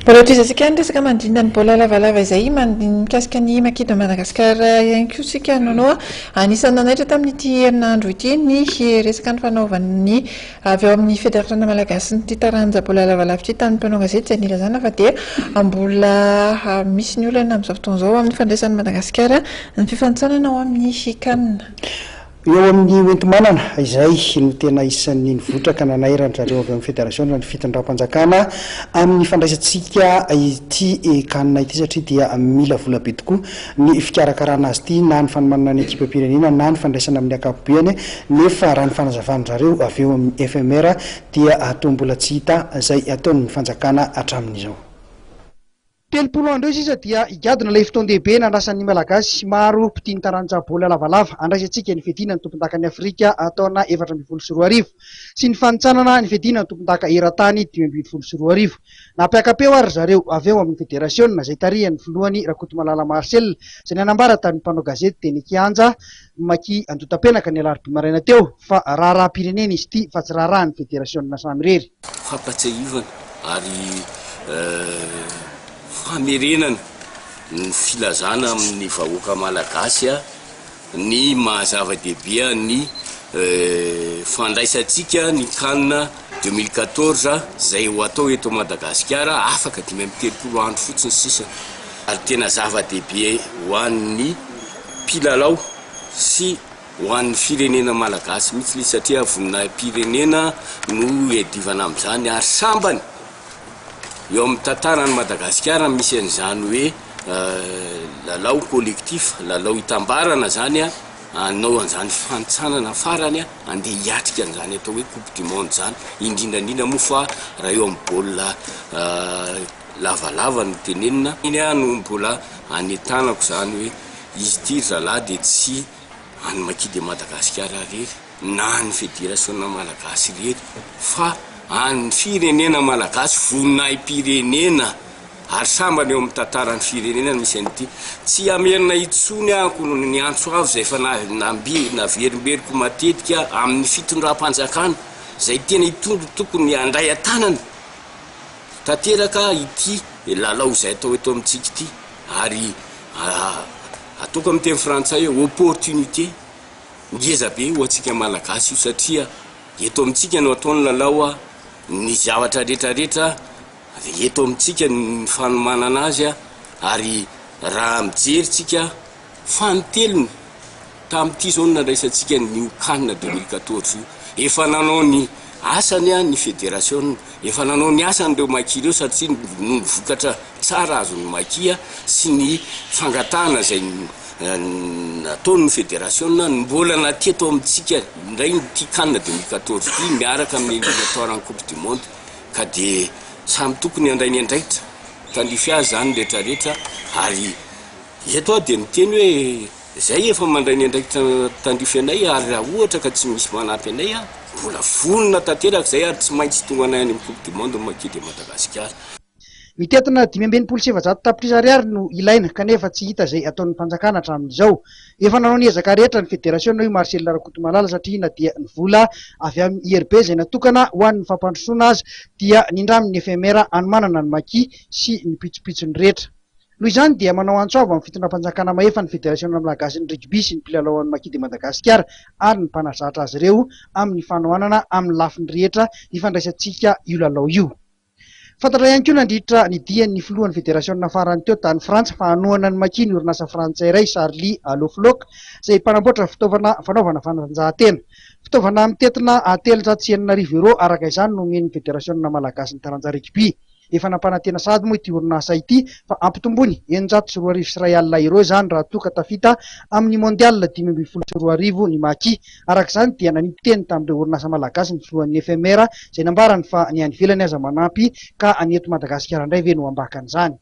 Mbola isika ny resaka mandrina ny baolina lavalava izay mikasika ny Makida Madagasikara ihany koa sika nono anisany nanaitra tamin'ity herinandro ity ny resaka ny fanaovan'ny avy ao amin'ny federasiona malagasy ny taranja baolina lavalava ity tamin'ny mpanao gazety izay nilazana fa dia mbola misy ny olana amin'izao fotoana izao amin'ny fandraisan'ny Madagasikara ny fifanitsanana ao amin'ny CAN. Eo amin'ny hoentimanana izay no tena isan'ny nivotraka nanairan zareo avy amin'ny federasiona ny fitondram-panjakana amin'ny fandraisantsika ity CAN ity satria dia mila vola be tokoa ny fikarakarana azy ity na ny fanomanana ny ekipa pirenena na ny fandraisana amin'ny akapobeany nefa raha ny fanazavana zareo avy eo amin'ny FMR dia atao mbola tsy hita izay ataon'ny fanjakana hatramin'izao. Telopolo andro sisa dia igadona ilay fotoan-dehibe nandrasan'ny malagasy maro mpitia ny taranja baolina lavalava andraisantsika ny fedina ny tompon-dakan'ny Afrika ataona 4-4 sy ny fanitsanana ny fedina ny tompon-daka eran-tany 5-4 napiakapeo ary zareo avy eo amin'ny federasiona izay tarihan'ny voalohany Rakotomalala Marcel izay nanambara tamin'ny mpanao gazety teny Kianja maki andotam-penaka ny alarobia maraina teo fa raharaham-pirenena izy ity fa tsy raharahan'ny federasiona samy irery. Fampatsiahivana ary famerenana ny filazana amin'ny vahoaka malagasy ny mahazava-dehibe ny fandraisantsika ny CAN 2014 izay ho atao eto Madagasikara afaka 5-7 andro fotsiny sisa ary tena zava-dehibe ho an'ny mpilalao sy ho an'ny firenena malagasy mihitsy satria vonina pirenena no edivana amin'izany ary sambany eo amin'ny tantarany Madagasikara misy an'izany hoe lalao kolektif lalao hitambarana zany anao an'izany fanitsanana farany andeha hiatrika an'izany atao hoe coupe du monde zany indrindrandrindra moa fa raha eo amin'ny baolina lavalava no tenenina iny no mbola anetanako zany hoe izy ity zalahy dia tsy any Makida Madagasikara rery na ny federasiona malagasy rery fa any firenena malagasy voninay pirenena ary sambany eo amin'ny tantarany firenena misy an'ity tsy amerina itsony ako ny antso avy izay efa naverimberiko matetika amin'ny fitondram-panjakana izay tena hitondro tokony handray an-tanana tanteraka ity lalao izay atao eto amintsika ity ary ataoko amin'ny teny frantsay hoe opportunité ngeza be ho antsika malagasy io satria eto amintsika no ataony lalao ny zavatra rehetrarehetra eto amintsika ny fanomanana azy ary raha mijeritsika fanitelony tamin'ity zao nandraisantsika ny CAN 2014 efa nanao ny asany ny federasiona efa nanao ny asany ireo maki ireo satria no vokatra tsara azony maki sy ny fangatahana izay nataon'ny federasiona mbola nateto amintsika indray nyty CAN 2014 ity miaraka amin'ny éliminatoire coupe du monde ka dia samy tokony handray ny andraikitra tandrify azy zany rehetrarehetra ary eto dia miteny hoe izay efa mandray ny andraikitra tandrify anay ary raha ohatra ka tsy misy manampy anay mbola vonona tanteraka izay ary tsy maintsy tonga anay any amin'ny coupe du monde Makida Madagasikara. Mitetina 5,700 tapitrisa ariary no ilaina kanefa tsy hita izay ataon'ny mpanjakana hatramin'izao. Efa nanao ny ezaka rehetra ny federasiona io Marcel Rakotomalala satria na dia ny vola avy amin'ny IRB izay natokana ho an'ny fampandrosoana azy dia nindramin'ny FMR anomanana ny maki sy ny pitsopitsony rehetra. Noho izany dia manao antso avy amin'ny fitondram-panjakana maefa ny federasiona malagasy ny rugby sy ny mpilalao an'ny Makida Madagasikara ary ny mpanazatra azy ireo amin'ny fanohanana amin'ny lafiny rehetra ifandraisantsika io lalao io. Fantatra ihany koa nandritra ny dian'ny filohan'ny federasiona farany teo tany Frantsa fa hanohana ny maki ny orinasa frantsay iray Charlie Aloflok izay mpanamboatra fitaovana fanaovana fanatanjahantena. Fitaovana mitetina €300 araka izany no omen'ny federasiona malagasy ny taranja rugby. Efa nampanantena sady moa ity orinasa ity fa ampitombony €420 zany raha toa ka tafita amin'ny mondial 2022 ny maki. Araka izany dia naniteny tamin'ireo orinasa malagasy ny filohan'ny FMR izay nambarany fa ny any ivelany aza manampy ka ny eto Madagasikara indray ve no ambaka an'izany.